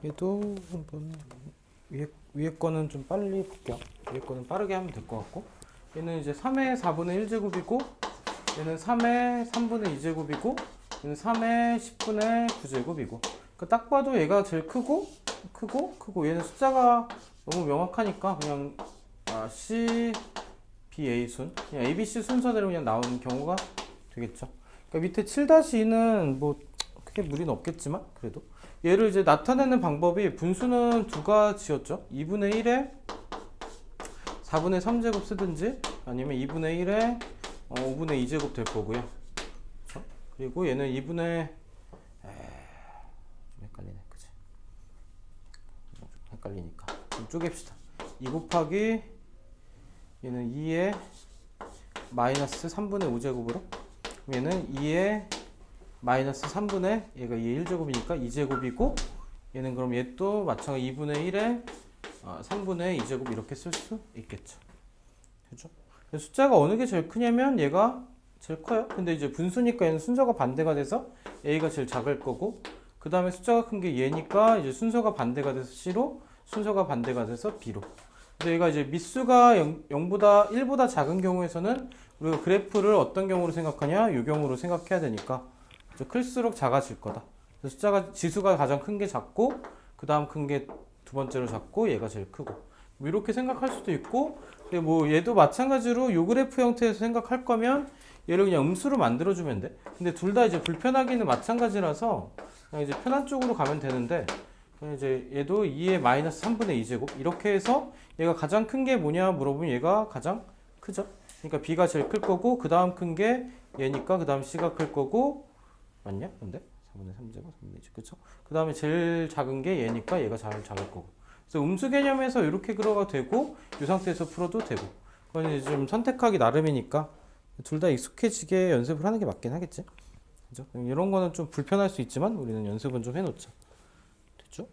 얘도 한번 위에 거는 좀 빨리 볼게요. 위에 거는 빠르게 하면 될 것 같고, 얘는 이제 3의 4분의 1제곱이고, 얘는 3의 3분의 2제곱이고, 얘는 3의 10분의 9제곱이고. 그러니까 딱 봐도 얘가 제일 크고, 얘는 숫자가 너무 명확하니까 그냥 C, B, A 순, 그냥 A, B, C 순서대로 그냥 나오는 경우가 되겠죠. 그러니까 밑에 7-2는 뭐 크게 무리는 없겠지만 그래도 얘를 이제 나타내는 방법이 분수는 두 가지였죠. 2분의 1에 4분의 3제곱 쓰든지 아니면 2분의 1에 5분의 2제곱 될 거고요. 그렇죠? 그리고 얘는 2분의 좀 헷갈리네, 그치? 좀 헷갈리니까 좀 쪼갭시다. 2 곱하기 얘는 2에 마이너스 3분의 5제곱으로, 얘는 2에 마이너스 3분의 얘가 2의 1제곱이니까 2제곱이고, 얘는 그럼 얘 또 마찬가지 2분의 1에 3분의 2제곱 이렇게 쓸 수 있겠죠. 그죠? 숫자가 어느 게 제일 크냐면 얘가 제일 커요. 근데 이제 분수니까 얘는 순서가 반대가 돼서 A가 제일 작을 거고, 그 다음에 숫자가 큰 게 얘니까 이제 순서가 반대가 돼서 C로, 순서가 반대가 돼서 B로. 근데 얘가 이제 밑수가 0보다 1보다 작은 경우에서는 우리가 그래프를 어떤 경우로 생각하냐? 이 경우로 생각해야 되니까 클수록 작아질 거다. 숫자가 지수가 가장 큰 게 작고, 그 다음 큰 게 두 번째로 작고, 얘가 제일 크고, 뭐 이렇게 생각할 수도 있고, 근데 뭐 얘도 마찬가지로 요 그래프 형태에서 생각할 거면 얘를 그냥 음수로 만들어주면 돼. 근데 둘 다 이제 불편하기는 마찬가지라서 그냥 이제 편한 쪽으로 가면 되는데, 그냥 이제 얘도 2의 마이너스 3분의 2제곱 이렇게 해서 얘가 가장 큰 게 뭐냐 물어보면 얘가 가장 크죠. 그러니까 B가 제일 클 거고, 그 다음 큰 게 얘니까 그 다음 C가 클 거고, 맞냐? 근데 4분의 3제곱 3분의 2제곱, 그쵸? 그 다음에 제일 작은 게 얘니까 얘가 제일 작을 거고. 그래서 음수 개념에서 이렇게 그려가 되고, 이 상태에서 풀어도 되고. 그건 이제 좀 선택하기 나름이니까 둘 다 익숙해지게 연습을 하는 게 맞긴 하겠지. 그죠? 이런 거는 좀 불편할 수 있지만 우리는 연습은 좀 해놓자. 됐죠?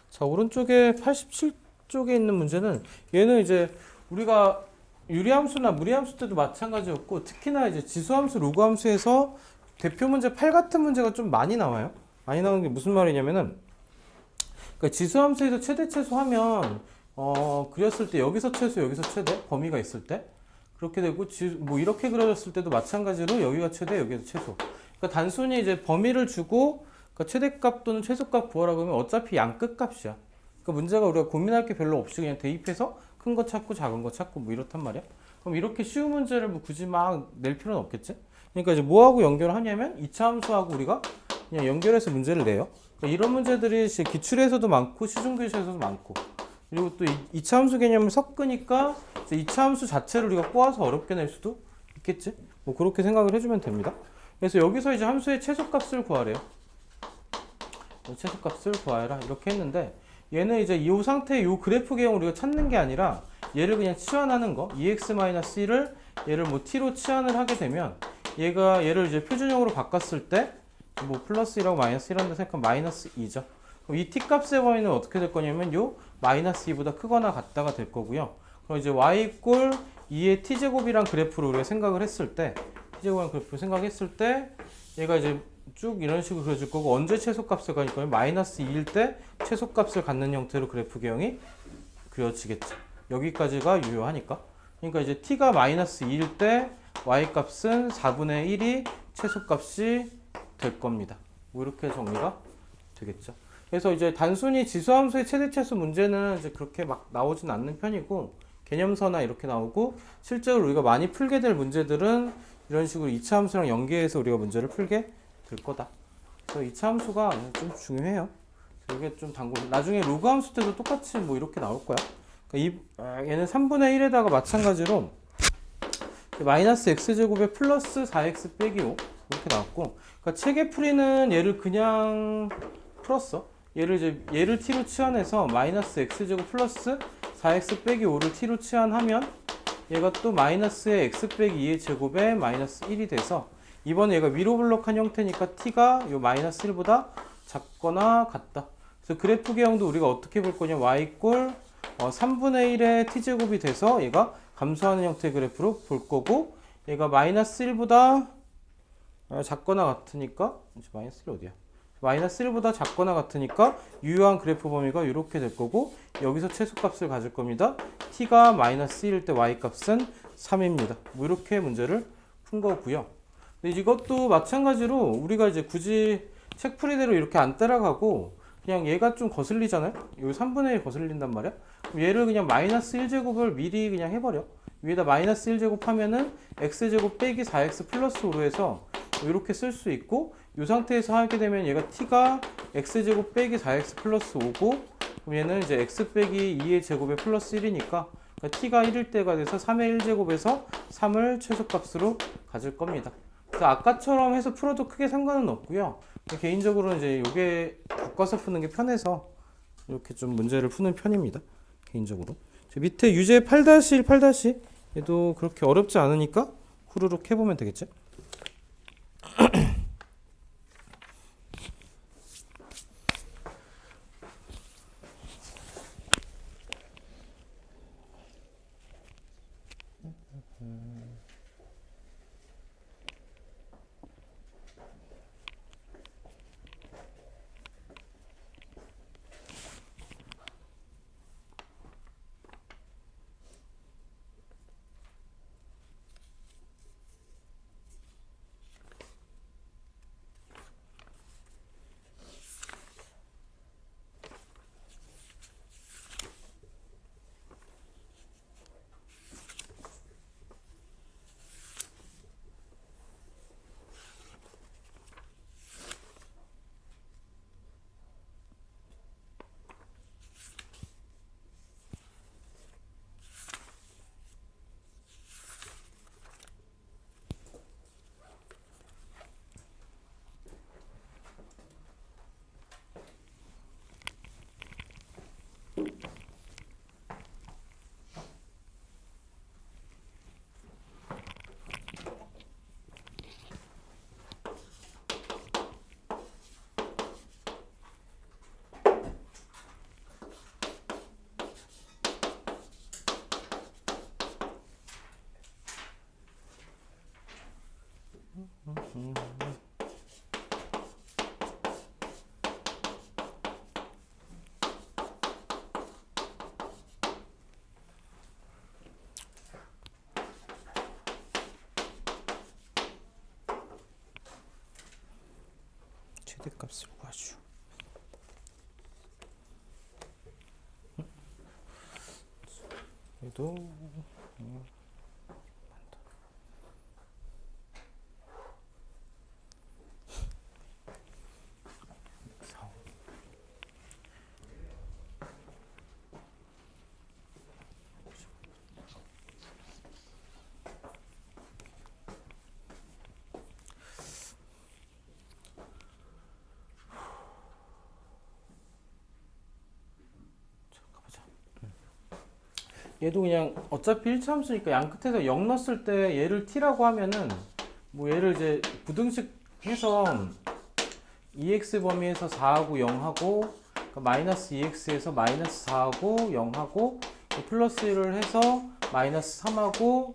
자, 오른쪽에 87쪽에 있는 문제는, 얘는 이제 우리가 유리함수나 무리함수 때도 마찬가지였고, 특히나 이제 지수함수, 로그함수에서 대표 문제 8 같은 문제가 좀 많이 나와요. 많이 나오는 게 무슨 말이냐면은, 그러니까 지수함수에서 최대 최소 하면 그렸을 때 여기서 최소 여기서 최대 범위가 있을 때 그렇게 되고, 뭐 이렇게 그려졌을 때도 마찬가지로 여기가 최대 여기가 최소. 그러니까 단순히 이제 범위를 주고, 그러니까 최대값 또는 최소값 구하라고 하면 어차피 양끝값이야. 그러니까 문제가 우리가 고민할 게 별로 없이 그냥 대입해서 큰 거 찾고 작은 거 찾고 뭐 이렇단 말이야. 그럼 이렇게 쉬운 문제를 뭐 굳이 막 낼 필요는 없겠지. 그러니까 이제 뭐하고 연결을 하냐면 2차 함수하고 우리가 그냥 연결해서 문제를 내요. 그러니까 이런 문제들이 기출에서도 많고 시중교시에서도 많고, 그리고 또 2차 함수 개념을 섞으니까 이제 2차 함수 자체를 우리가 꼬아서 어렵게 낼 수도 있겠지. 뭐 그렇게 생각을 해주면 됩니다. 그래서 여기서 이제 함수의 최소값을 구하래요. 최소값을 구하라 이렇게 했는데, 얘는 이제 이 상태의 이 그래프 개형 우리가 찾는 게 아니라 얘를 그냥 치환하는 거, 2x-1을 얘를 뭐 t로 치환을 하게 되면 얘를 이제 표준형으로 바꿨을 때 뭐 플러스 1하고 마이너스 1한다 생각하면 마이너스 2죠. 그럼 이 t 값의 범위는 어떻게 될 거냐면 요 마이너스 2보다 크거나 같다가 될 거고요. 그럼 이제 y 꼴 2의 t제곱이란 그래프로 우리가 생각을 했을 때, t제곱이란 그래프로 생각했을 때 얘가 이제 쭉 이런 식으로 그려질 거고, 언제 최소값을 가니까 마이너스 2일 때 최소값을 갖는 형태로 그래프 개형이 그려지겠죠. 여기까지가 유효하니까. 그러니까 이제 t가 마이너스 2일 때 y 값은 4분의 1이 최소값이 될 겁니다. 뭐 이렇게 정리가 되겠죠. 그래서 이제 단순히 지수함수의 최대 최소 문제는 이제 그렇게 막 나오진 않는 편이고, 개념서나 이렇게 나오고, 실제로 우리가 많이 풀게 될 문제들은 이런 식으로 2차 함수랑 연계해서 우리가 문제를 풀게 될 거다. 그래서 2차 함수가 좀 중요해요. 이게 좀 나중에 로그 함수 때도 똑같이 뭐 이렇게 나올 거야. 그러니까 얘는 3분의 1에다가 마찬가지로 마이너스 x제곱에 플러스 4x 빼기 5 이렇게 나왔고, 그러니까 체계풀이는 얘를 그냥 풀었어. 얘를 t로 치환해서 마이너스 x제곱 플러스 4x 빼기 5를 t로 치환하면 얘가 또 마이너스의 x 빼기 2의 제곱에 마이너스 1이 돼서, 이번에 얘가 위로 블록한 형태니까 t가 요 마이너스 1보다 작거나 같다. 그래서 그래프 개형도 우리가 어떻게 볼 거냐, y 꼴 3분의 1의 t제곱이 돼서 얘가 감소하는 형태의 그래프로 볼 거고, 얘가 마이너스 1보다 작거나 같으니까, 마이너스 1 어디야? 마이너스 1보다 작거나 같으니까 유효한 그래프 범위가 이렇게 될 거고 여기서 최소값을 가질 겁니다. t가 마이너스 1일 때 y값은 3입니다. 뭐 이렇게 문제를 푼 거고요. 근데 이것도 마찬가지로 우리가 이제 굳이 책풀이대로 이렇게 안 따라가고 그냥 얘가 좀 거슬리잖아요. 여기 3분의 1 거슬린단 말이야. 그럼 얘를 그냥 마이너스 1제곱을 미리 그냥 해버려. 위에다 마이너스 1제곱 하면은 x제곱 빼기 4x 플러스 5로 해서 이렇게 쓸 수 있고 이 상태에서 하게 되면 얘가 t가 x제곱 빼기 4x 플러스 5고 그럼 얘는 이제 x 빼기 2의 제곱에 플러스 1이니까 그러니까 t가 1일 때가 돼서 3의 1제곱에서 3을 최소값으로 가질 겁니다. 그래서 아까처럼 해서 풀어도 크게 상관은 없고요. 개인적으로 이제 이게 바꿔서 푸는 게 편해서 이렇게 좀 문제를 푸는 편입니다. 개인적으로. 밑에 유제 8-1, 8- 얘도 그렇게 어렵지 않으니까 후루룩 해보면 되겠지? 최대값을 구하죠. 얘도 얘도 그냥 어차피 1차 함수니까 양 끝에서 0 넣었을 때 얘를 t라고 하면은 뭐 얘를 이제 부등식 해서 2x 범위에서 4하고 0하고 그러니까 마이너스 2x에서 마이너스 4하고 0하고 플러스 1을 해서 마이너스 3하고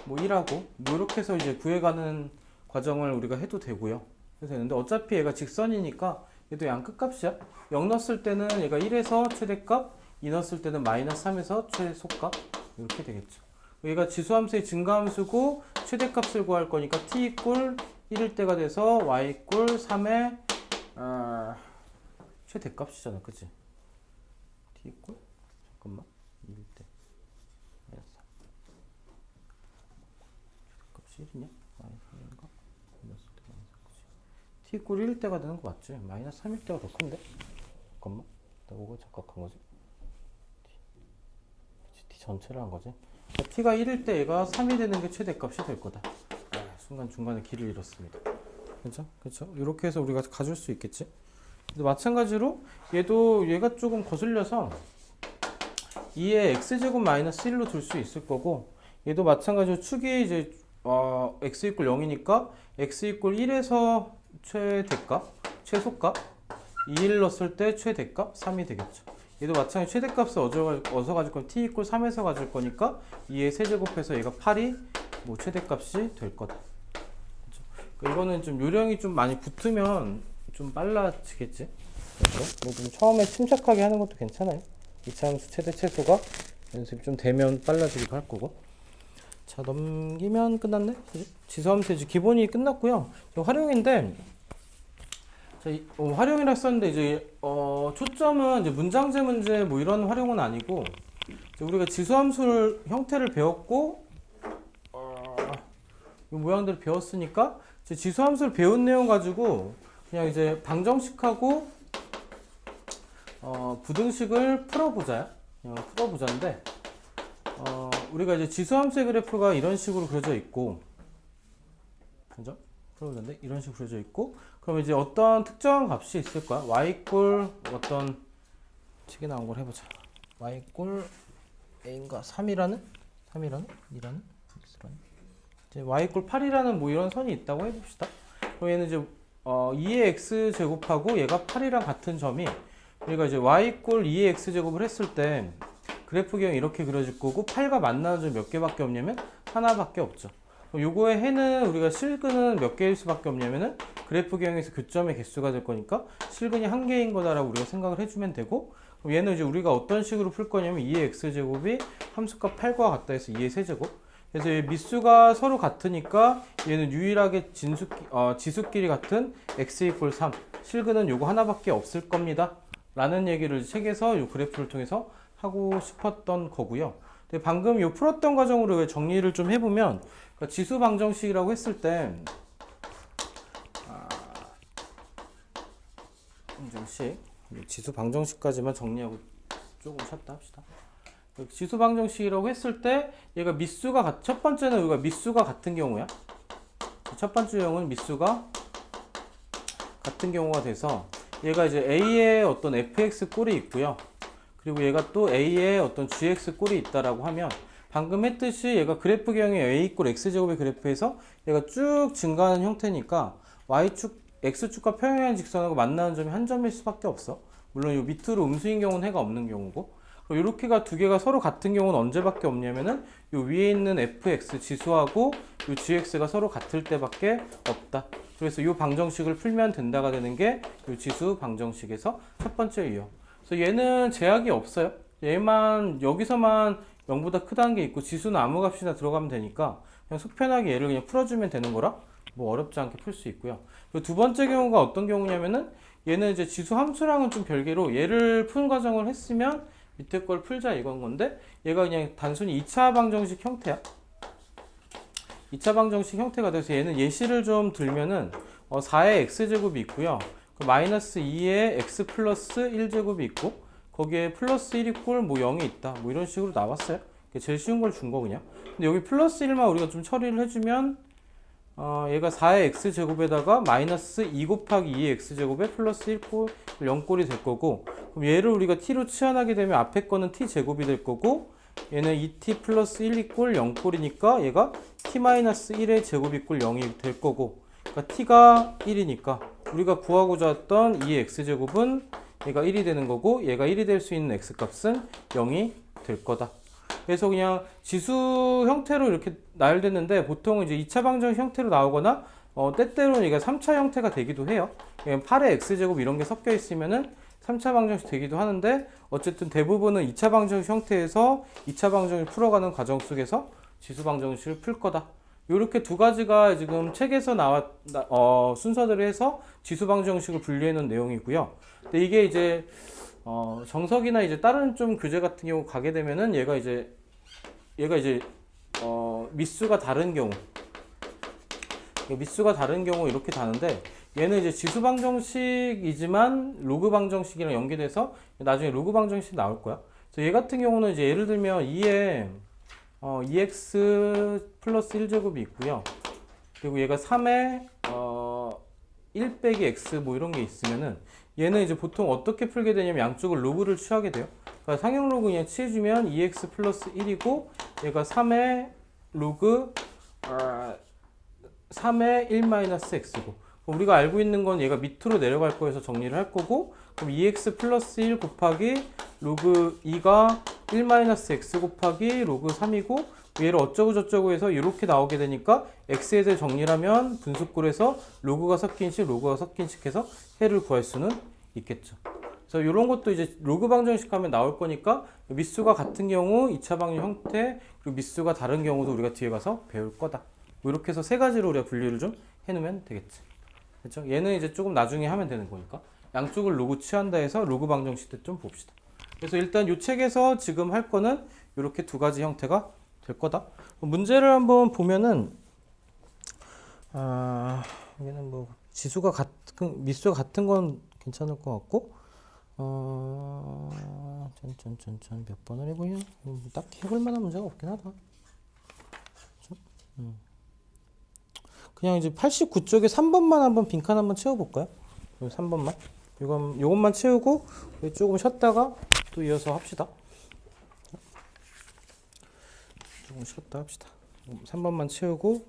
뭐 1하고 뭐 이렇게 해서 이제 구해가는 과정을 우리가 해도 되고요. 그래서 되는데 어차피 얘가 직선이니까 얘도 양 끝값이야. 0 넣었을 때는 얘가 1에서 최대값 2 넣었을 때는 마이너스 3에서 최소값 이렇게 되겠죠. 얘가 지수함수의 증가함수고 최대값을 구할 거니까 t 이꼴 1일 때가 돼서 y 이꼴 3의 최대값이잖아, 그치? t 이꼴 잠깐만 1일 때 마이너스 3 최대값이 1이냐? 마이너스 3인가? 마이너스 때 마이너스 3, 그치? t 이꼴 1일 때가 되는 거 맞지? 마이너스 3일 때가 더 큰데? 잠깐만 내가 이거 착각한 거지? t 전체를 한 거지. t가 1일 때 얘가 3이 되는 게 최대값이 될 거다. 순간 중간에 길을 잃었습니다. 그렇죠? 그렇죠? 이렇게 해서 우리가 가질 수 있겠지. 근데 마찬가지로 얘가 조금 거슬려서 2의 x제곱 마이너스 1로 둘 수 있을 거고 얘도 마찬가지로 축이 이제 x 이꼴 0이니까 x 이꼴 1에서 최대값, 최소값 2를 넣었을 때 최대값 3이 되겠죠. 얘도 마찬가지로 최대값을 어디서 가질 거면 t 이꼴 3에서 가질 거니까 2의 세제곱해서 얘가 8이 뭐 최대값이 될 거다. 그렇죠? 이거는 좀 요령이 좀 많이 붙으면 좀 빨라지겠지. 그래서 뭐 좀 처음에 침착하게 하는 것도 괜찮아요. 이차함수 최대 최소가 연습이 좀 되면 빨라지기도 할 거고. 자, 넘기면 끝났네. 지수함수 이제 기본이 끝났고요. 활용인데, 자, 활용이라 썼는데 이제 초점은 이제 문장제 문제 뭐 이런 활용은 아니고, 이제 우리가 지수함수 형태를 배웠고 이 모양들을 배웠으니까 이제 지수함수를 배운 내용 가지고 그냥 이제 방정식하고 부등식을 풀어보자요. 그냥 풀어보자인데, 우리가 이제 지수함수의 그래프가 이런 식으로 그려져 있고, 그죠? 풀어보자인데 이런 식으로 그려져 있고, 그럼 이제 어떤 특정한 값이 있을 거야. y 이꼴 어떤 책에 나온 걸 해보자. y 이꼴 a인가 3이라는 2라는 x라는 이제 y 이꼴 8이라는 뭐 이런 선이 있다고 해봅시다. 그럼 얘는 이제 2의 x 제곱하고 얘가 8이랑 같은 점이, 우리가 이제 y 이꼴 2의 x 제곱을 했을 때 그래프 기형이 이렇게 그려질 거고 8과 만나는 점이 몇 개밖에 없냐면 하나밖에 없죠. 그럼 요거의 해는 우리가 실근은 몇 개일 수밖에 없냐면은 그래프 기형에서 교점의 개수가 될 거니까 실근이 한 개인 거다라고 우리가 생각을 해주면 되고, 그럼 얘는 이제 우리가 어떤 식으로 풀 거냐면 2의 x 제곱이 함수값 8과 같다 해서 2의 세제곱. 그래서 이 밑수가 서로 같으니까 얘는 유일하게 지수끼리 같은 x 이꼴 3, 실근은 요거 하나밖에 없을 겁니다 라는 얘기를 책에서 이 그래프를 통해서 하고 싶었던 거고요. 근데 방금 요 풀었던 과정으로 정리를 좀 해보면, 그러니까 지수 방정식이라고 했을 때 지수 방정식까지만 정리하고 조금 쉬었다 합시다. 지수 방정식이라고 했을 때 얘가 밑수가 첫 번째는 우리가 밑수가 같은 경우야. 첫 번째 경우는 밑수가 같은 경우가 돼서 얘가 이제 a의 어떤 fx 꼴이 있고요. 그리고 얘가 또 a의 어떤 gx 꼴이 있다라고 하면, 방금 했듯이 얘가 그래프 기형의 a 이꼴 x제곱의 그래프에서 얘가 쭉 증가하는 형태니까 y축, x축과 평행한 직선하고 만나는 점이 한 점일 수밖에 없어. 물론 이 밑으로 음수인 경우는 해가 없는 경우고, 이렇게가 두 개가 서로 같은 경우는 언제밖에 없냐면은 이 위에 있는 fx 지수하고 이 gx가 서로 같을 때밖에 없다. 그래서 이 방정식을 풀면 된다가 되는 게 이 지수 방정식에서 첫 번째 유형. 그래서 얘는 제약이 없어요. 얘만 여기서만 0보다 크다는 게 있고 지수는 아무 값이나 들어가면 되니까 그냥 속편하게 얘를 그냥 풀어주면 되는 거라 뭐 어렵지 않게 풀 수 있고요. 그리고 두 번째 경우가 어떤 경우냐면은 얘는 이제 지수 함수랑은 좀 별개로 얘를 푸는 과정을 했으면 밑에 걸 풀자 이건 건데, 얘가 그냥 단순히 2차 방정식 형태야. 2차 방정식 형태가 돼서 얘는 예시를 좀 들면은 4의 x제곱이 있고요. 그 마이너스 2의 x 플러스 1제곱이 있고 거기에 플러스 1 이꼴 뭐 0이 있다. 뭐 이런 식으로 나왔어요. 제일 쉬운 걸 준 거 그냥. 근데 여기 플러스 1만 우리가 좀 처리를 해주면 얘가 4의 x제곱에다가 마이너스 2 곱하기 2의 x제곱에 플러스 1꼴 0꼴이 될 거고, 그럼 얘를 우리가 t로 치환하게 되면 앞에 거는 t제곱이 될 거고, 얘는 2t 플러스 1 이꼴 0꼴이니까 얘가 t-1의 제곱 이꼴 0이 될 거고, 그러니까 t가 1이니까 우리가 구하고자 했던 2의 x제곱은 얘가 1이 되는 거고, 얘가 1이 될 수 있는 x값은 0이 될 거다. 그래서 그냥 지수 형태로 이렇게 나열됐는데 보통 이제 2차 방정 형태로 나오거나 때때로는 이게 3차 형태가 되기도 해요. 8의 x제곱 이런 게 섞여 있으면은 3차 방정식 되기도 하는데, 어쨌든 대부분은 2차 방정식 형태에서 2차 방정식을 풀어가는 과정 속에서 지수 방정식을 풀 거다. 이렇게 두 가지가 지금 책에서 순서대로 해서 지수 방정식을 분류해 놓은 내용이고요. 근데 이게 이제 정석이나 이제 다른 좀 교재 같은 경우 가게 되면은 얘가 이제 밑수가 다른 경우, 이렇게 다는데, 얘는 이제 지수 방정식이지만 로그 방정식이랑 연계돼서 나중에 로그 방정식 나올 거야. 그래서 얘 같은 경우는 이제 예를 들면 2에 2x 플러스 1제곱이 있고요. 그리고 얘가 3에 1 빼기 x 뭐 이런 게 있으면은 얘는 이제 보통 어떻게 풀게 되냐면 양쪽을 로그를 취하게 돼요. 그러니까 상형 로그 그냥 취해주면 2x 플러스 1이고 얘가 3의 로그 3의 1 마이너스 x고, 우리가 알고 있는 건 얘가 밑으로 내려갈 거여서 정리를 할 거고, 그럼 2x 플러스 1 곱하기 로그 2가 1 마이너스 x 곱하기 로그 3이고, 얘를 어쩌고 저쩌고 해서 이렇게 나오게 되니까 x에 대해 정리하면 분수꼴에서 로그가 섞인 식, 로그가 섞인 식 해서 해를 구할 수는 있겠죠. 그래서 이런 것도 이제 로그 방정식 하면 나올 거니까 미수가 같은 경우 2차 방정 형태, 그리고 미수가 다른 경우도 우리가 뒤에 가서 배울 거다. 뭐 이렇게 해서 세 가지로 우리가 분류를 좀 해놓으면 되겠지. 그렇죠? 얘는 이제 조금 나중에 하면 되는 거니까 양쪽을 로그 취한다 해서 로그 방정식도 좀 봅시다. 그래서 일단 이 책에서 지금 할 거는 이렇게 두 가지 형태가 될 거다. 문제를 한번 보면은 여기는 뭐 지수가 같은 미수가 같은 건 괜찮을 것 같고 전 몇 번을 해보냐? 딱히 해볼 만한 문제가 없긴 하다. 그냥 이제 89쪽에 3번만 한번 빈칸 한번 채워볼까요? 3번만. 요것만 채우고 조금 쉬었다가 또 이어서 합시다. 조금 쉬었다 합시다. 3번만 채우고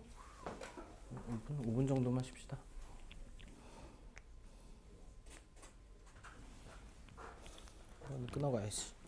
5분 정도만 쉽시다. 끊어가야지.